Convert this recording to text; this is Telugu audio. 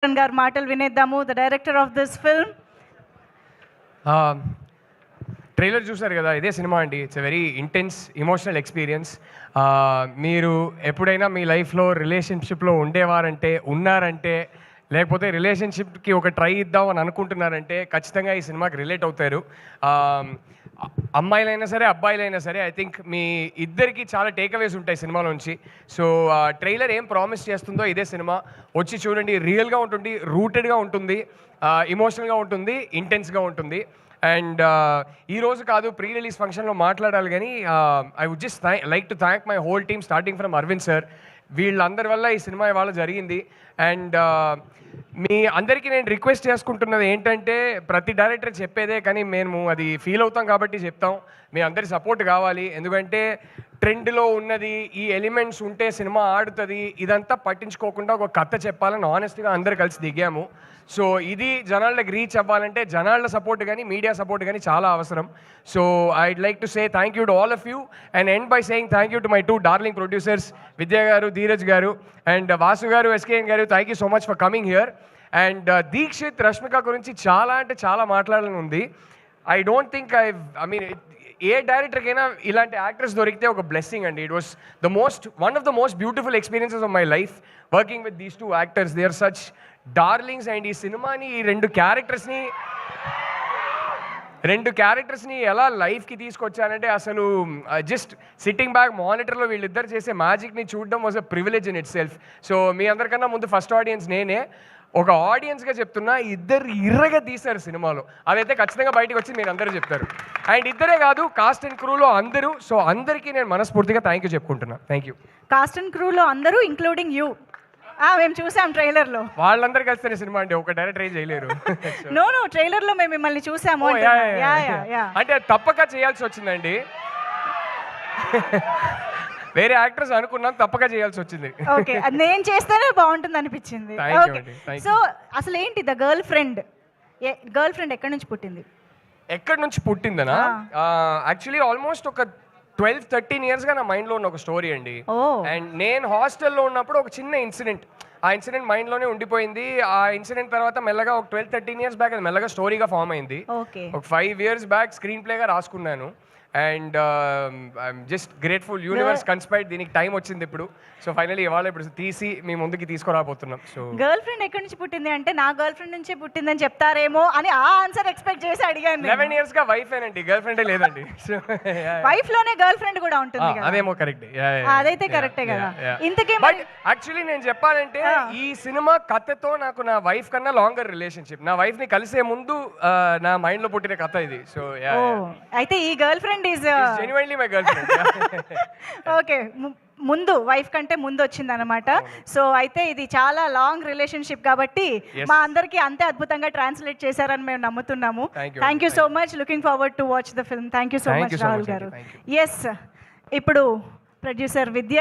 గారి మాటలు వినేద్దాము. The director of this film. Trailer చూసారు కదా, ఇదే సినిమా అండి. It's a very intense emotional experience. మీరు ఎప్పుడైనా మీ లైఫ్లో రిలేషన్షిప్లో ఉన్నారంటే లేకపోతే రిలేషన్షిప్కి ఒక ట్రై ఇద్దాం అని అనుకుంటున్నారంటే ఖచ్చితంగా ఈ సినిమాకి రిలేట్ అవుతారు. అమ్మాయిలైనా సరే అబ్బాయిలైనా సరే ఐ థింక్ మీ ఇద్దరికి చాలా టేక్అవేస్ ఉంటాయి సినిమాలోంచి. సో ట్రైలర్ ఏం ప్రామిస్ చేస్తుందో ఇదే సినిమా వచ్చి చూడండి. రియల్గా ఉంటుంది, రూటెడ్గా ఉంటుంది, ఇమోషనల్గా ఉంటుంది, ఇంటెన్స్గా ఉంటుంది. అండ్ ఈరోజు కాదు, ప్రీ రిలీజ్ ఫంక్షన్లో మాట్లాడాలి, కానీ I would just like to thank my whole team starting from Arvind sir. వీళ్ళందరి వల్ల ఈ సినిమా ఇవాళ జరిగింది. అండ్ మీ అందరికీ నేను రిక్వెస్ట్ చేసుకుంటున్నది ఏంటంటే, ప్రతి డైరెక్టర్ చెప్పేదే, కానీ మేము అది ఫీల్ అవుతాం కాబట్టి చెప్తాం. మీ అందరి సపోర్ట్ కావాలి. ఎందుకంటే ట్రెండ్లో ఉన్నది ఈ ఎలిమెంట్స్ ఉంటే సినిమా ఆడుతుంది, ఇదంతా పట్టించుకోకుండా ఒక కథ చెప్పాలని ఆనెస్ట్గా అందరు కలిసి దిగాము. సో ఇది జనాలకు రీచ్ అవ్వాలంటే జనాల సపోర్ట్ కానీ మీడియా సపోర్ట్ కానీ చాలా అవసరం. So I'd like to say thank you to all of you and end by saying thank you to my 2 darling producers, Vidya garu, Dheeraj garu and Vasu garu, SKN garu. Thank you so much for coming here. And Dikshit, Rashmika గురించి చాలా అంటే చాలా మాట్లాడాలని ఉంది. I don't think I mean a డైరెక్టర్కైనా ఇలాంటి యాక్టర్స్ దొరికితే ఒక బ్లెస్సింగ్ అండి. It was one of the most beautiful experiences of my life working with these 2 actors. They are such darlings. And ఈ సినిమాని ఈ రెండు క్యారెక్టర్స్ని ఎలా లైఫ్కి తీసుకొచ్చానంటే అసలు జస్ట్ సిట్టింగ్ బ్యాక్ మానిటర్లో వీళ్ళిద్దరు చేసే మ్యాజిక్ని చూడడం was a privilege in itself. So మీ అందరికన్నా ముందు ఫస్ట్ ఆడియన్స్ నేనే. ఒక ఆడియన్స్గా చెప్తున్నా, ఇద్దరు ఇర్రగా తీశారు సినిమాలో. అదైతే ఖచ్చితంగా బయటకు వచ్చి మీరు అందరూ చెప్తారు. అండ్ ఇద్దరే కాదు, కాస్ట్ అండ్ క్రూలో అందరూ. సో అందరికీ నేను మనస్ఫూర్తిగా థ్యాంక్ యూ చెప్పుకుంటున్నా. Thank you. కాస్ట్ అండ్ క్రూలో అందరూ ఇంక్లూడింగ్ యూ. మేము చూసాం ట్రైలర్లో. వాళ్ళందరూ కలిస్తేనే సినిమా అండి, ఒక డైరెక్టర్ ఏం చేయలేరు. నో ట్రైలర్లో మేము మిమ్మల్ని చూసాము. అంటే తప్పక చేయాల్సి వచ్చిందండి. వేరే యాక్టర్స్ అనుకున్నాం, తప్పక చేయాల్సి వచ్చింది. ఓకే, నేను చేస్తేనే బాగుంటుంది అనిపించింది. సో అసలు ఏంటి ద గర్ల్ ఫ్రెండ్ ఎక్కడి నుంచి పుట్టింది? ఎక్కడి నుంచి పుట్టిందనా? యాక్చువల్లీ ఆల్మోస్ట్ ఒక 12-13 ఇయర్స్గా నా మైండ్లో ఉన్న ఒక స్టోరీ అండి. అండ్ నేను హాస్టల్లో ఉన్నప్పుడు ఒక చిన్న ఇన్సిడెంట్, ఆ ఇన్సిడెంట్ మైండ్లోనే ఉండిపోయింది. ఆ ఇన్సిడెంట్ తర్వాత మెల్లగా ఒక 12-13 ఇయర్స్ బ్యాక్ అది మెల్లగా స్టోరీగా ఫామ్ అయింది. ఒక 5 ఇయర్స్ బ్యాక్ స్క్రీన్ ప్లేగా రాసుకున్నాను. And I'm just grateful, universe కన్స్పైర్డ్, దీనికి టైం వచ్చింది ఇప్పుడు. సో ఫైనల్లీ ఇవాళ ఇప్పుడు తీసి మీ ముందుకి తీసుకురాబోతున్నాం. సో గర్ల్ ఫ్రెండ్ ఎక్కడి నుంచి పుట్టింది అంటే, నా గర్ల్ ఫ్రెండ్ నుంచే పుట్టిందని చెప్తారేమో అని ఆ ఆన్సర్ ఎక్స్పెక్ట్ చేసి అడిగాను. 11 years గా వైఫ్ ఏనండి, గర్ల్ ఫ్రెండే లేదండి. వైఫ్ లోనే గర్ల్ ఫ్రెండ్ కూడా ఉంటుంది. అదేమో కరెక్ట్, అదైతే కరెక్టే కదా. ఇంతకీ బట్ యాక్చువల్లీ నేను చెప్పాలంటే ఈ సినిమా కథతో నాకు నా వైఫ్ కన్నా లాంగర్ రిలేషన్షిప్. నా వైఫ్ ని కలిసే ముందు నా మైండ్ లో పుట్టిన కథ ఇది. సో అయితే ఈ girl friend is genuinely my girl friend. Okay, ముందు వైఫ్ కంటే ముందు వచ్చింది అనమాట. సో అయితే ఇది చాలా లాంగ్ రిలేషన్షిప్ కాబట్టి మా అందరికి అంతే అద్భుతంగా ట్రాన్స్లేట్ చేశారని మేము నమ్ముతున్నాము. Thank you so much. Looking forward to watch the film. Thank you so much Rahul garu. Yes, ఇప్పుడు ప్రొడ్యూసర్ విద్య